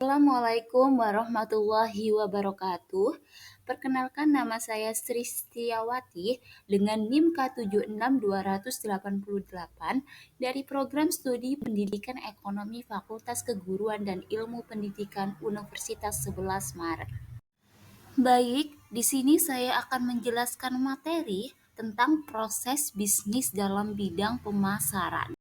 Assalamualaikum warahmatullahi wabarakatuh. Perkenalkan, nama saya Sri Setiawati dengan NIM K762888 dari Program Studi Pendidikan Ekonomi Fakultas Keguruan dan Ilmu Pendidikan Universitas 11 Maret. Baik, di sini saya akan menjelaskan materi tentang proses bisnis dalam bidang pemasaran.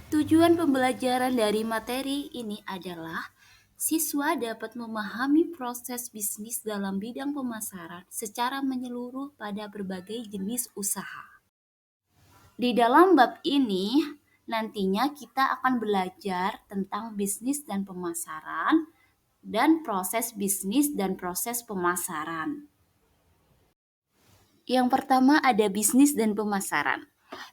Tujuan pembelajaran dari materi ini adalah siswa dapat memahami proses bisnis dalam bidang pemasaran secara menyeluruh pada berbagai jenis usaha. Di dalam bab ini, nantinya kita akan belajar tentang bisnis dan pemasaran dan proses bisnis dan proses pemasaran. Yang pertama ada bisnis dan pemasaran.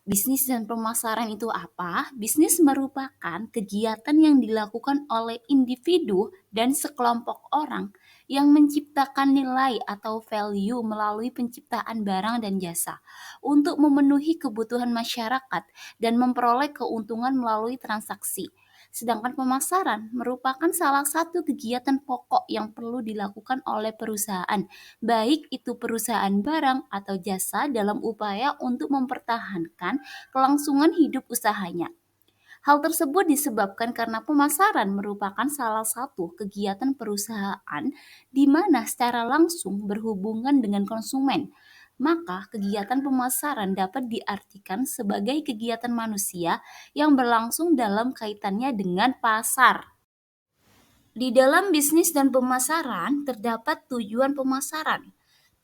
Bisnis dan pemasaran itu apa? Bisnis merupakan kegiatan yang dilakukan oleh individu dan sekelompok orang yang menciptakan nilai atau value melalui penciptaan barang dan jasa untuk memenuhi kebutuhan masyarakat dan memperoleh keuntungan melalui transaksi. Sedangkan pemasaran merupakan salah satu kegiatan pokok yang perlu dilakukan oleh perusahaan, baik itu perusahaan barang atau jasa dalam upaya untuk mempertahankan kelangsungan hidup usahanya. Hal tersebut disebabkan karena pemasaran merupakan salah satu kegiatan perusahaan di mana secara langsung berhubungan dengan konsumen. Maka kegiatan pemasaran dapat diartikan sebagai kegiatan manusia yang berlangsung dalam kaitannya dengan pasar. Di dalam bisnis dan pemasaran terdapat tujuan pemasaran.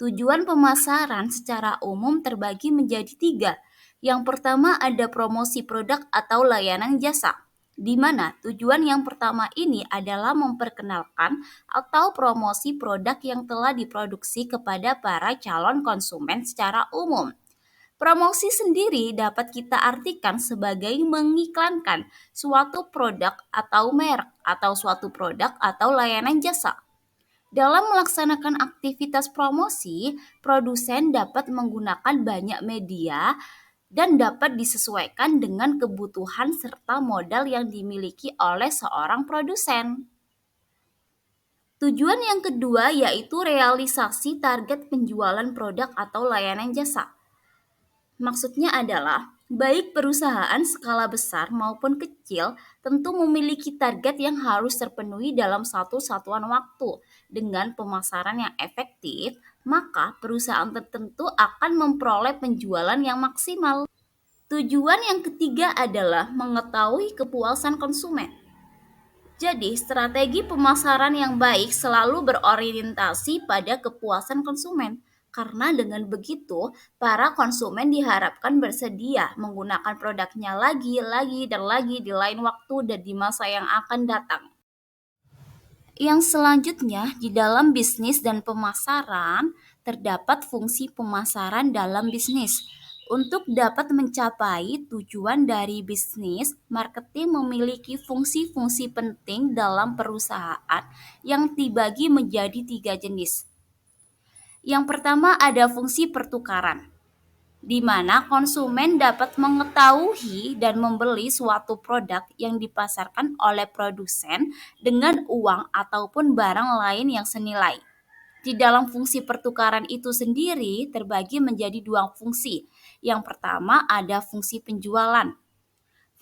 Tujuan pemasaran secara umum terbagi menjadi 3. Yang pertama ada promosi produk atau layanan jasa, di mana tujuan yang pertama ini adalah memperkenalkan atau promosi produk yang telah diproduksi kepada para calon konsumen secara umum. Promosi sendiri dapat kita artikan sebagai mengiklankan suatu produk atau merek atau suatu produk atau layanan jasa. Dalam melaksanakan aktivitas promosi, produsen dapat menggunakan banyak media dan dapat disesuaikan dengan kebutuhan serta modal yang dimiliki oleh seorang produsen. Tujuan yang kedua yaitu realisasi target penjualan produk atau layanan jasa. Maksudnya adalah, baik perusahaan skala besar maupun kecil tentu memiliki target yang harus terpenuhi dalam satu satuan waktu. Dengan pemasaran yang efektif, maka perusahaan tertentu akan memperoleh penjualan yang maksimal. Tujuan yang ketiga adalah mengetahui kepuasan konsumen. Jadi, strategi pemasaran yang baik selalu berorientasi pada kepuasan konsumen. Karena dengan begitu, para konsumen diharapkan bersedia menggunakan produknya lagi dan lagi di lain waktu dan di masa yang akan datang. Yang selanjutnya, di dalam bisnis dan pemasaran, terdapat fungsi pemasaran dalam bisnis. Untuk dapat mencapai tujuan dari bisnis, marketing memiliki fungsi-fungsi penting dalam perusahaan yang dibagi menjadi 3 jenis. Yang pertama ada fungsi pertukaran, di mana konsumen dapat mengetahui dan membeli suatu produk yang dipasarkan oleh produsen dengan uang ataupun barang lain yang senilai. Di dalam fungsi pertukaran itu sendiri terbagi menjadi 2 fungsi. Yang pertama ada fungsi penjualan.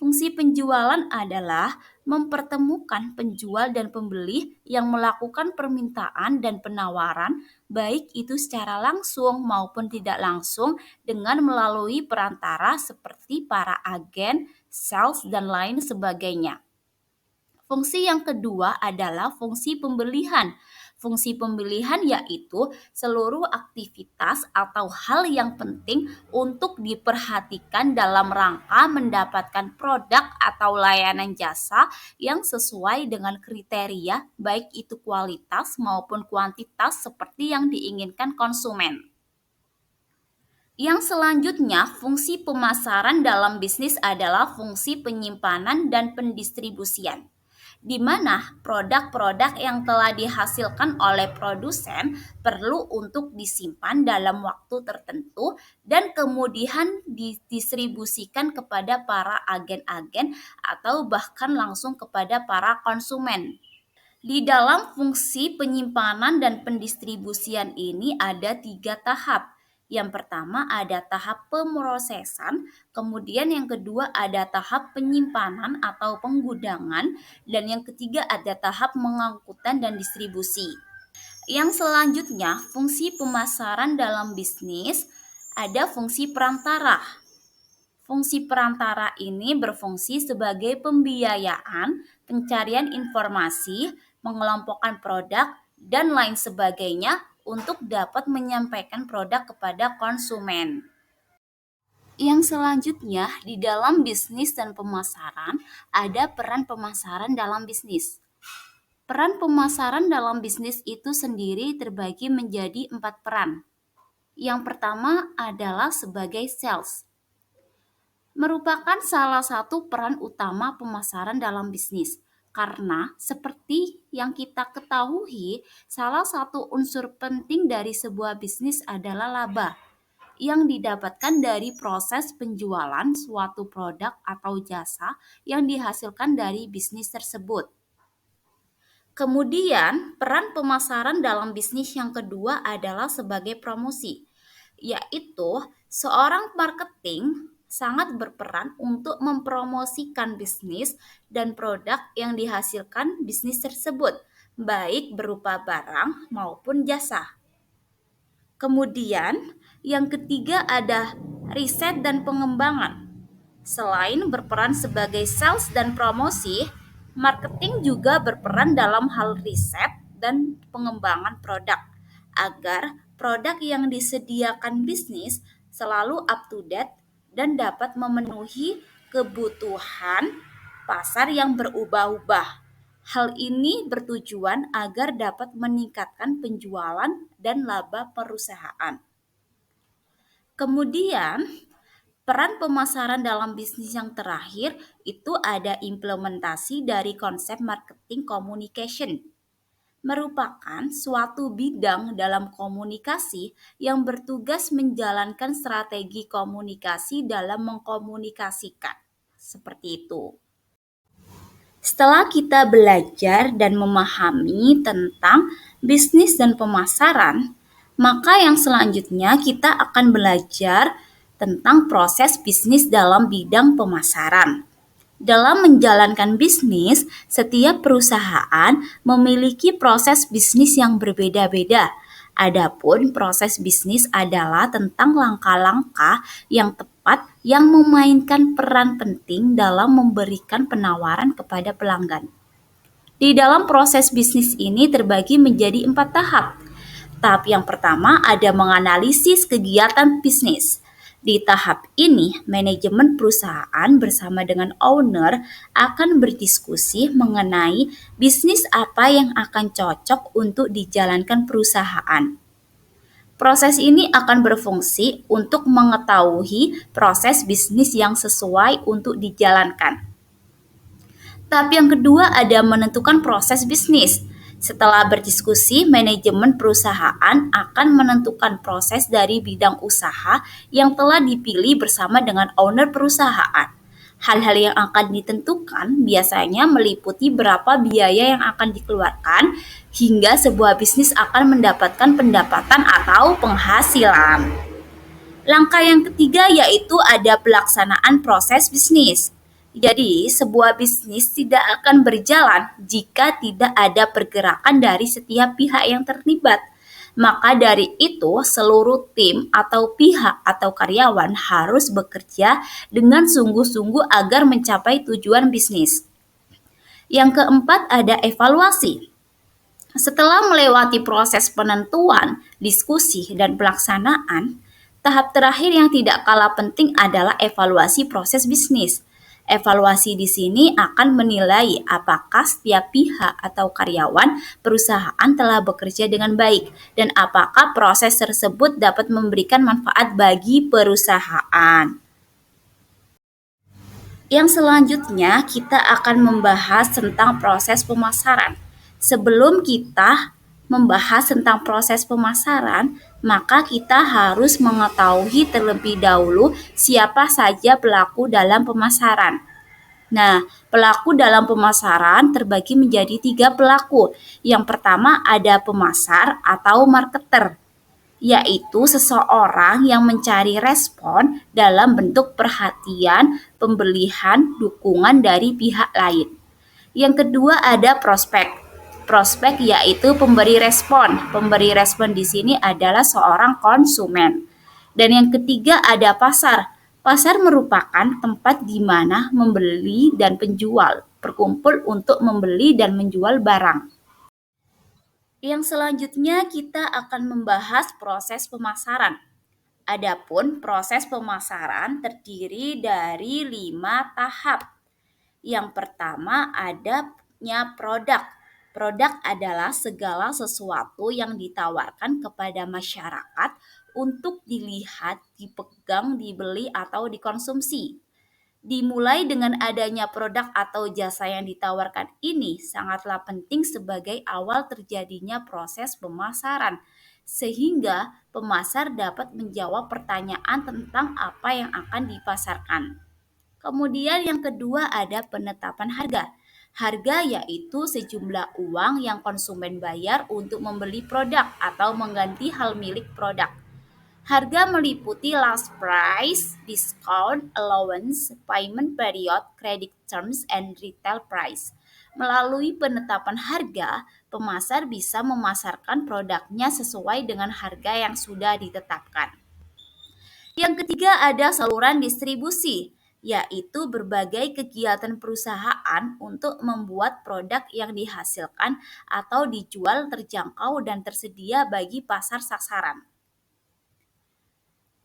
Fungsi penjualan adalah mempertemukan penjual dan pembeli yang melakukan permintaan dan penawaran, baik itu secara langsung maupun tidak langsung dengan melalui perantara seperti para agen, sales, dan lain sebagainya. Fungsi yang kedua adalah fungsi pembelian. Fungsi pembelian yaitu seluruh aktivitas atau hal yang penting untuk diperhatikan dalam rangka mendapatkan produk atau layanan jasa yang sesuai dengan kriteria baik itu kualitas maupun kuantitas seperti yang diinginkan konsumen. Yang selanjutnya, fungsi pemasaran dalam bisnis adalah fungsi penyimpanan dan pendistribusian. di mana produk-produk yang telah dihasilkan oleh produsen perlu untuk disimpan dalam waktu tertentu dan kemudian didistribusikan kepada para agen-agen atau bahkan langsung kepada para konsumen. Di dalam fungsi penyimpanan dan pendistribusian ini ada 3 tahap. Yang pertama ada tahap pemrosesan, kemudian yang kedua ada tahap penyimpanan atau penggudangan, dan yang ketiga ada tahap pengangkutan dan distribusi. Yang selanjutnya, fungsi pemasaran dalam bisnis ada fungsi perantara. Fungsi perantara ini berfungsi sebagai pembiayaan, pencarian informasi, mengelompokkan produk, dan lain sebagainya untuk dapat menyampaikan produk kepada konsumen. Yang selanjutnya, di dalam bisnis dan pemasaran, ada peran pemasaran dalam bisnis. Peran pemasaran dalam bisnis itu sendiri terbagi menjadi 4 peran. Yang pertama adalah sebagai sales, merupakan salah satu peran utama pemasaran dalam bisnis. Karena seperti yang kita ketahui, salah satu unsur penting dari sebuah bisnis adalah laba yang didapatkan dari proses penjualan suatu produk atau jasa yang dihasilkan dari bisnis tersebut. Kemudian, peran pemasaran dalam bisnis yang kedua adalah sebagai promosi, yaitu seorang marketing sangat berperan untuk mempromosikan bisnis dan produk yang dihasilkan bisnis tersebut, baik berupa barang maupun jasa. Kemudian, yang ketiga ada riset dan pengembangan. Selain berperan sebagai sales dan promosi, marketing juga berperan dalam hal riset dan pengembangan produk agar produk yang disediakan bisnis selalu up to date dan dapat memenuhi kebutuhan pasar yang berubah-ubah. Hal ini bertujuan agar dapat meningkatkan penjualan dan laba perusahaan. Kemudian, peran pemasaran dalam bisnis yang terakhir itu ada implementasi dari konsep marketing communication, merupakan suatu bidang dalam komunikasi yang bertugas menjalankan strategi komunikasi dalam mengkomunikasikan. Seperti itu. Setelah kita belajar dan memahami tentang bisnis dan pemasaran, maka yang selanjutnya kita akan belajar tentang proses bisnis dalam bidang pemasaran. Dalam menjalankan bisnis, setiap perusahaan memiliki proses bisnis yang berbeda-beda. Adapun proses bisnis adalah tentang langkah-langkah yang tepat yang memainkan peran penting dalam memberikan penawaran kepada pelanggan. Di dalam proses bisnis ini terbagi menjadi 4 tahap. Tahap yang pertama ada menganalisis kegiatan bisnis. Di tahap ini, manajemen perusahaan bersama dengan owner akan berdiskusi mengenai bisnis apa yang akan cocok untuk dijalankan perusahaan. Proses ini akan berfungsi untuk mengetahui proses bisnis yang sesuai untuk dijalankan. Tahap yang kedua ada menentukan proses bisnis. Setelah berdiskusi, manajemen perusahaan akan menentukan proses dari bidang usaha yang telah dipilih bersama dengan owner perusahaan. Hal-hal yang akan ditentukan biasanya meliputi berapa biaya yang akan dikeluarkan hingga sebuah bisnis akan mendapatkan pendapatan atau penghasilan. Langkah yang ketiga yaitu ada pelaksanaan proses bisnis. Jadi, sebuah bisnis tidak akan berjalan jika tidak ada pergerakan dari setiap pihak yang terlibat. Maka dari itu, seluruh tim atau pihak atau karyawan harus bekerja dengan sungguh-sungguh agar mencapai tujuan bisnis. Yang keempat ada evaluasi. Setelah melewati proses penentuan, diskusi, dan pelaksanaan, tahap terakhir yang tidak kalah penting adalah evaluasi proses bisnis. Evaluasi di sini akan menilai apakah setiap pihak atau karyawan perusahaan telah bekerja dengan baik dan apakah proses tersebut dapat memberikan manfaat bagi perusahaan. Yang selanjutnya kita akan membahas tentang proses pemasaran. Sebelum kita membahas tentang proses pemasaran, maka kita harus mengetahui terlebih dahulu siapa saja pelaku dalam pemasaran. Nah, pelaku dalam pemasaran terbagi menjadi 3 pelaku. Yang pertama ada pemasar atau marketer, yaitu seseorang yang mencari respon dalam bentuk perhatian, pembelian, dukungan dari pihak lain. Yang kedua ada prospek. Prospek yaitu pemberi respon. Pemberi respon di sini adalah seorang konsumen. Dan yang ketiga ada pasar. Pasar merupakan tempat di mana membeli dan penjual berkumpul untuk membeli dan menjual barang. Yang selanjutnya kita akan membahas proses pemasaran. Adapun proses pemasaran terdiri dari 5 tahap. Yang pertama adanya produk. Produk adalah segala sesuatu yang ditawarkan kepada masyarakat untuk dilihat, dipegang, dibeli, atau dikonsumsi. Dimulai dengan adanya produk atau jasa yang ditawarkan ini sangatlah penting sebagai awal terjadinya proses pemasaran, sehingga pemasar dapat menjawab pertanyaan tentang apa yang akan dipasarkan. Kemudian yang kedua ada penetapan harga. Harga yaitu sejumlah uang yang konsumen bayar untuk membeli produk atau mengganti hal milik produk. Harga meliputi last price, discount, allowance, payment period, credit terms, and retail price. Melalui penetapan harga, pemasar bisa memasarkan produknya sesuai dengan harga yang sudah ditetapkan. Yang ketiga ada saluran distribusi, yaitu berbagai kegiatan perusahaan untuk membuat produk yang dihasilkan atau dijual terjangkau dan tersedia bagi pasar sasaran.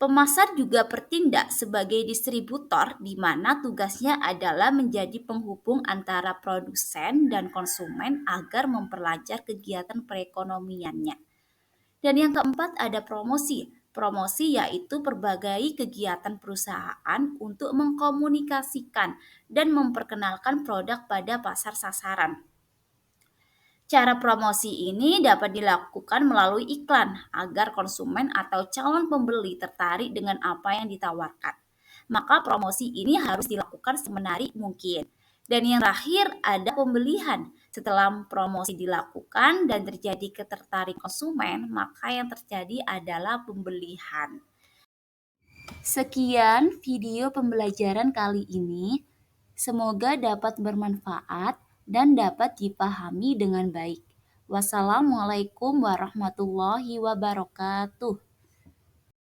Pemasar juga bertindak sebagai distributor di mana tugasnya adalah menjadi penghubung antara produsen dan konsumen agar memperlancar kegiatan perekonomiannya. Dan yang keempat ada promosi. Promosi yaitu berbagai kegiatan perusahaan untuk mengkomunikasikan dan memperkenalkan produk pada pasar sasaran. Cara promosi ini dapat dilakukan melalui iklan agar konsumen atau calon pembeli tertarik dengan apa yang ditawarkan. Maka promosi ini harus dilakukan semenarik mungkin. Dan yang terakhir ada pembelian. Setelah promosi dilakukan dan terjadi ketertarikan konsumen, maka yang terjadi adalah pembelian. Sekian video pembelajaran kali ini. Semoga dapat bermanfaat dan dapat dipahami dengan baik. Wassalamualaikum warahmatullahi wabarakatuh.